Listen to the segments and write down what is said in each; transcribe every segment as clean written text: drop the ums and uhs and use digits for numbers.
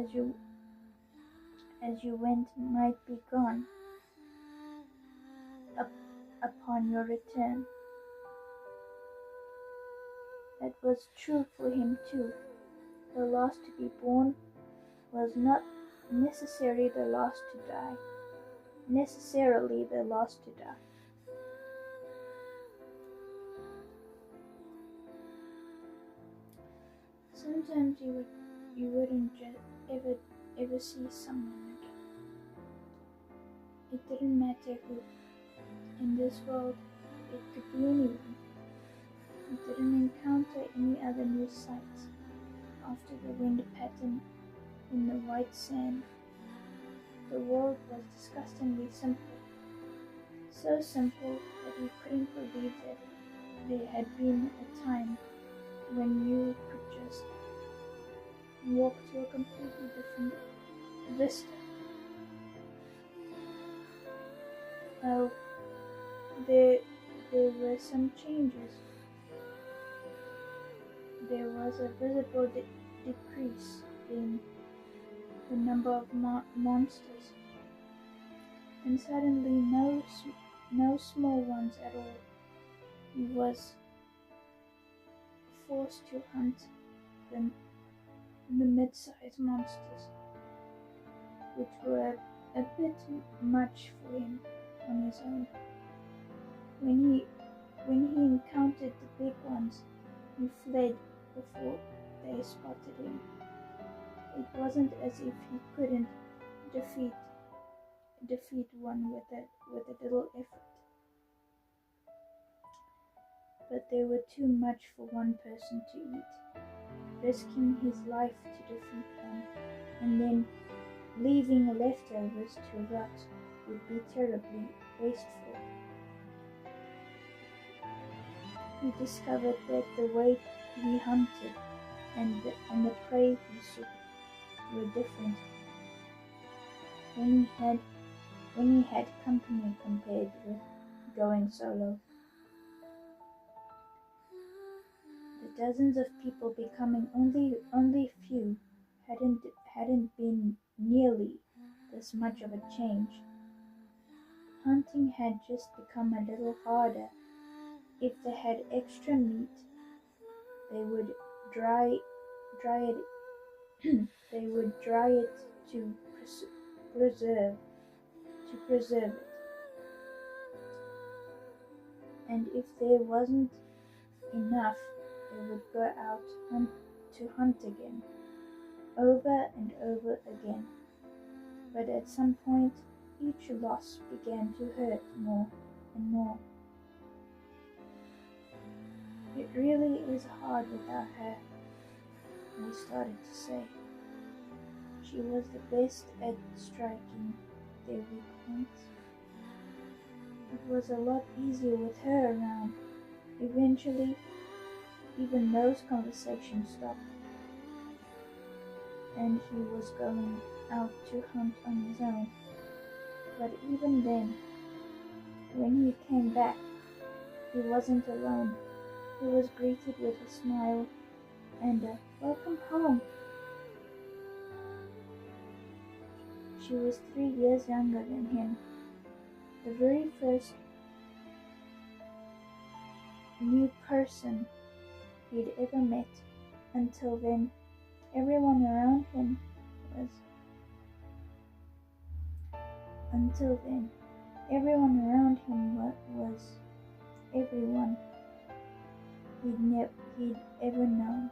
as you went might be gone upon your return. That was true for him too. The last to be born was not necessarily the last to die. Sometimes you wouldn't ever see someone again. It didn't matter who. In this world, it could be anyone. You didn't encounter any other new sights after the wind pattern in the white sand. The world was disgustingly simple. So simple that we couldn't believe that there had been a time when you could just walk to a completely different vista. Well, there were some changes. There was a visible decrease in the number of monsters, and suddenly no small ones at all. He was forced to hunt the mid-sized monsters, which were a bit much for him on his own. When he encountered the big ones, he fled before they spotted him. It wasn't as if he couldn't defeat one with a little effort, but they were too much for one person to eat. Risking his life to defeat one, and then leaving leftovers to rot would be terribly wasteful. He discovered that the way he hunted and the prey he sought were different when he had company compared with going solo. The dozens of people becoming only few hadn't been nearly this much of a change. Hunting had just become a little harder. If they had extra meat, they would dry it. They would dry it to preserve it. And if there wasn't enough, they would go out to hunt again, over and over again. But at some point, each loss began to hurt more and more. It really is hard without her, he started to say. She was the best at striking their weak points. It was a lot easier with her around. Eventually, even those conversations stopped, and he was going out to hunt on his own. But even then, when he came back, he wasn't alone. He was greeted with a smile and a "Welcome home." She was 3 years younger than him. The very first new person he'd ever met. Until then, everyone around him was everyone he'd ever known.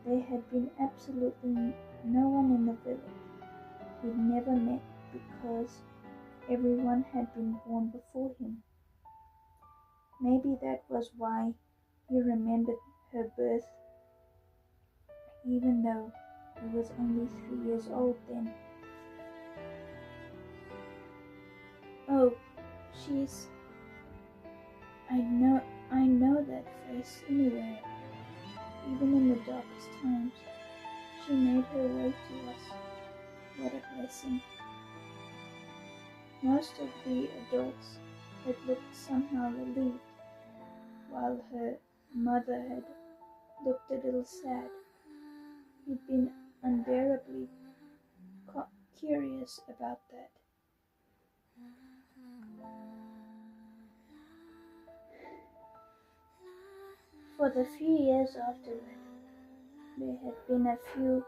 There had been absolutely no one in the village he'd never met because everyone had been born before him. Maybe that was why he remembered her birth, even though he was only 3 years old then. Oh, I know that face anywhere. Even in the darkest times, she made her way to us. What a blessing. Most of the adults had looked somehow relieved, while her mother had looked a little sad. He'd been unbearably curious about that. For the few years afterward, there had been a few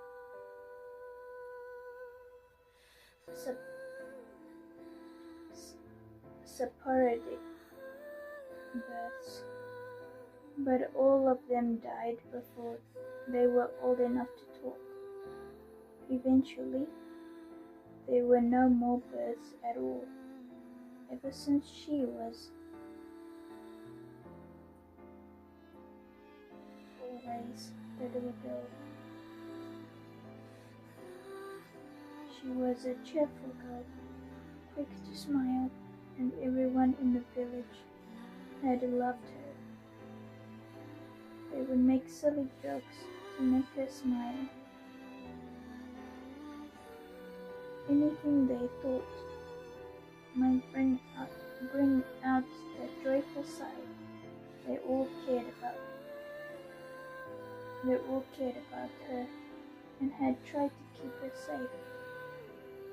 sporadic births, but all of them died before they were old enough to talk. Eventually, there were no more births at all, ever since she was always the little girl. She was a cheerful girl, quick to smile, and everyone in the village had loved her. They would make silly jokes to make her smile. Anything they thought might bring out that joyful side they all cared about. They all cared about her and had tried to keep her safe.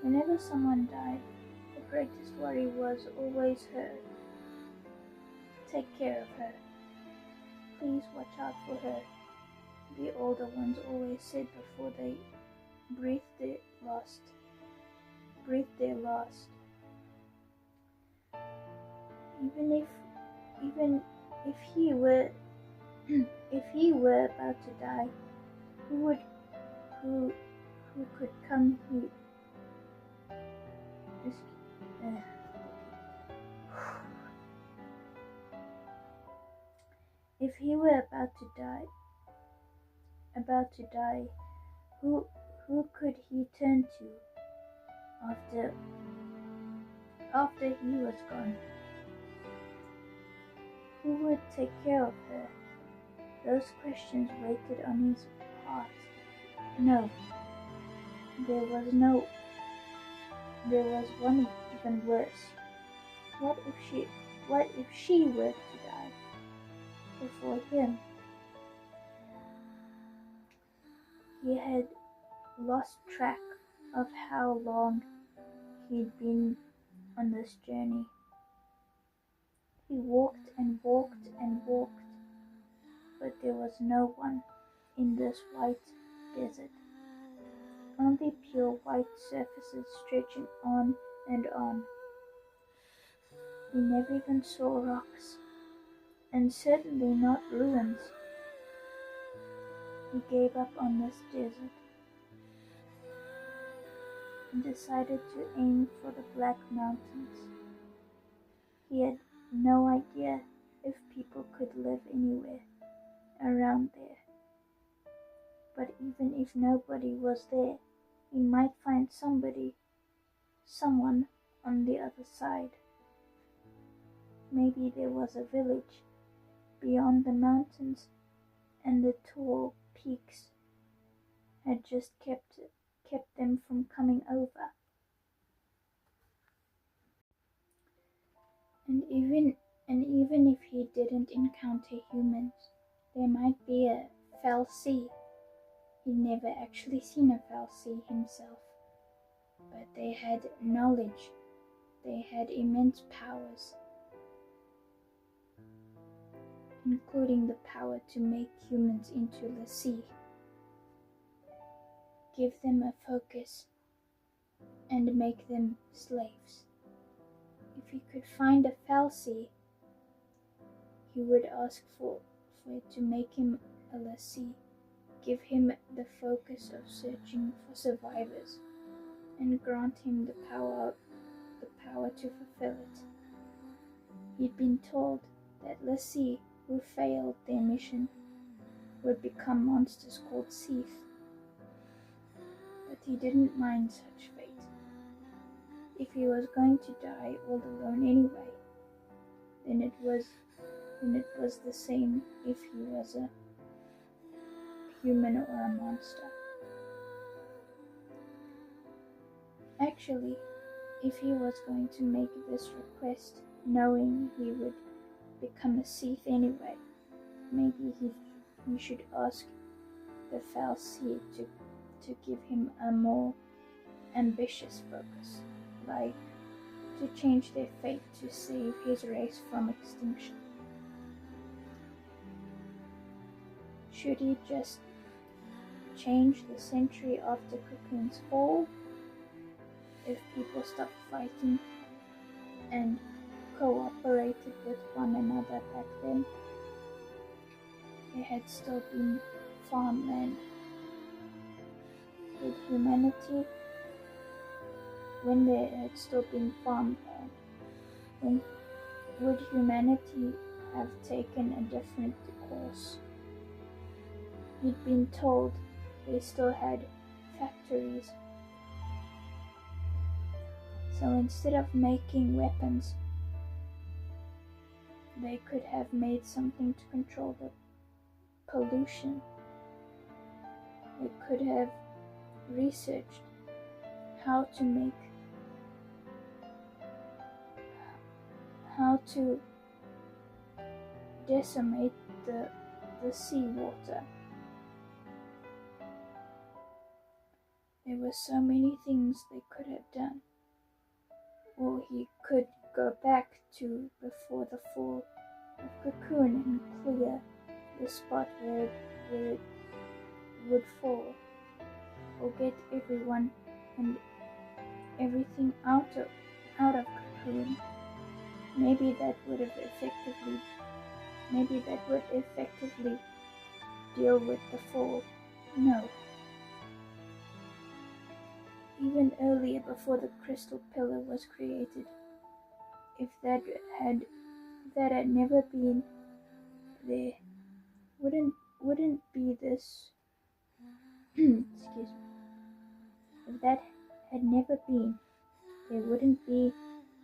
Whenever someone died, the greatest worry was always her. Take care of her. Please watch out for her, the older ones always said before they breathed their last. Even if he were about to die, who could come here? If he were about to die, who could he turn to after he was gone? Who would take care of her? Those questions waited on his heart. No, there was one even worse. What if she were to die before him? He had lost track of how long he'd been on this journey. He walked and walked and walked, but there was no one in this white desert. Only pure white surfaces stretching on and on. He never even saw rocks, and certainly not ruins. He gave up on this desert and decided to aim for the Black Mountains. He had no idea if people could live anywhere around there. But even if nobody was there, he might find someone on the other side. Maybe there was a village beyond the mountains, and the tall peaks had just kept them from coming over. And even if he didn't encounter humans, there might be a Xlll-2. He'd never actually seen a Xlll-2 himself, but they had knowledge. They had immense powers, including the power to make humans into Xlll-2. Give them a focus and make them slaves. If he could find a Xlll-2, he would ask for it to make him a Xlll-2, give him the focus of searching for survivors, and grant him the power to fulfill it. He'd been told that Xlll-2 who failed their mission would become monsters called Xlll-2, but he didn't mind such fate. If he was going to die all alone anyway, then it was the same if he was a human or a monster. Actually, if he was going to make this request, knowing he would become a Xlll-2 anyway, maybe he should ask the Xlll-2 to give him ambitious focus, like to change their fate to save his race from extinction. Should he just change the century after Cocoon's fall? If people stopped fighting and cooperated with one another back then, there had still been farmland. Would humanity, when there had still been farmland, would humanity have taken a different course? He'd been told they still had factories. So instead of making weapons, they could have made something to control the pollution. They could have researched how to decimate the seawater. There were so many things they could have done. Or he could go back to before the fall of Cocoon and clear the spot where it would fall, or get everyone and everything out of Cocoon. Maybe that would effectively deal with the fall. No. Even earlier, before the crystal pillar was created, if that had never been there, wouldn't be this excuse me. If that had never been, there wouldn't be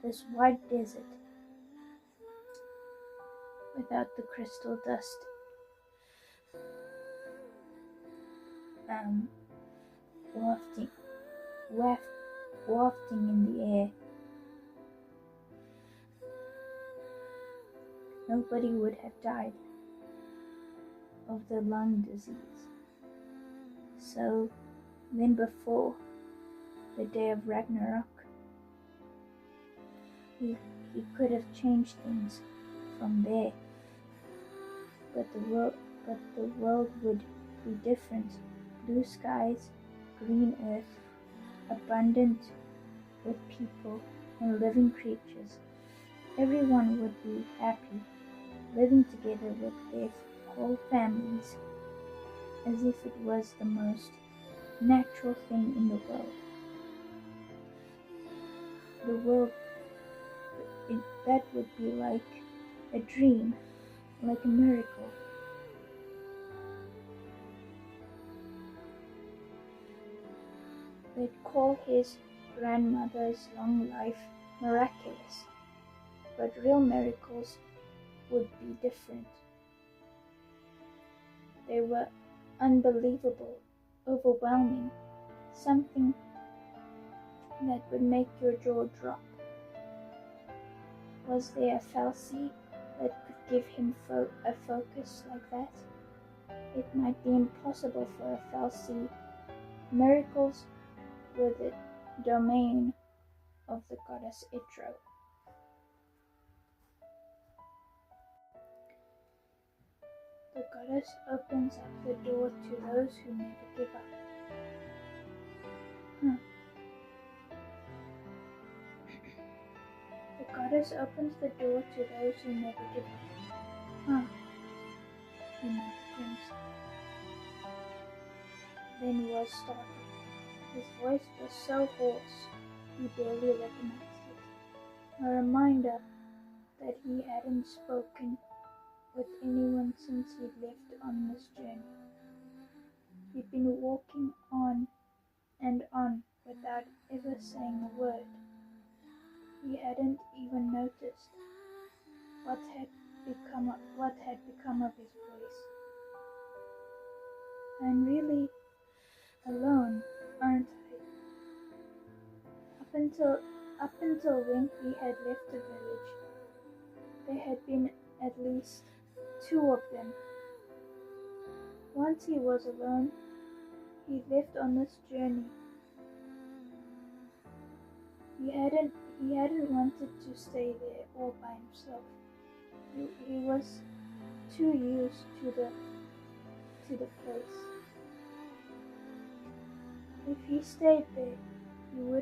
this white desert without the crystal dust wafting in the air. Nobody would have died of the lung disease. So then, before the day of Ragnarok, he could have changed things from there. But the world would be different. Blue skies, green earth, abundant with people and living creatures. Everyone would be happy, living together with their whole families, as if it was the most natural thing in the world. The world, that would be like a dream, like a miracle. They'd call his grandmother's long life miraculous, but real miracles would be different. They were unbelievable, overwhelming, something that would make your jaw drop. Was there a Xlll-2 that could give him a focus like that? It might be impossible for a Xlll-2. Miracles were the domain of the goddess Xlll. The goddess opens up the door to those who never give up. The goddess opens the door to those who never give up. He made crimson. Then was startled. His voice was so hoarse he barely recognized it. A reminder that he hadn't spoken with anyone since he'd left on this journey. He'd been walking on and on without ever saying a word. He hadn't even noticed what had become of his voice. I'm really alone, aren't I? Up until when he had left the village, there had been at least 2 of them. Once he was alone, he left on this journey. He hadn't wanted to stay there all by himself. He was too used to the place. If he stayed there, he would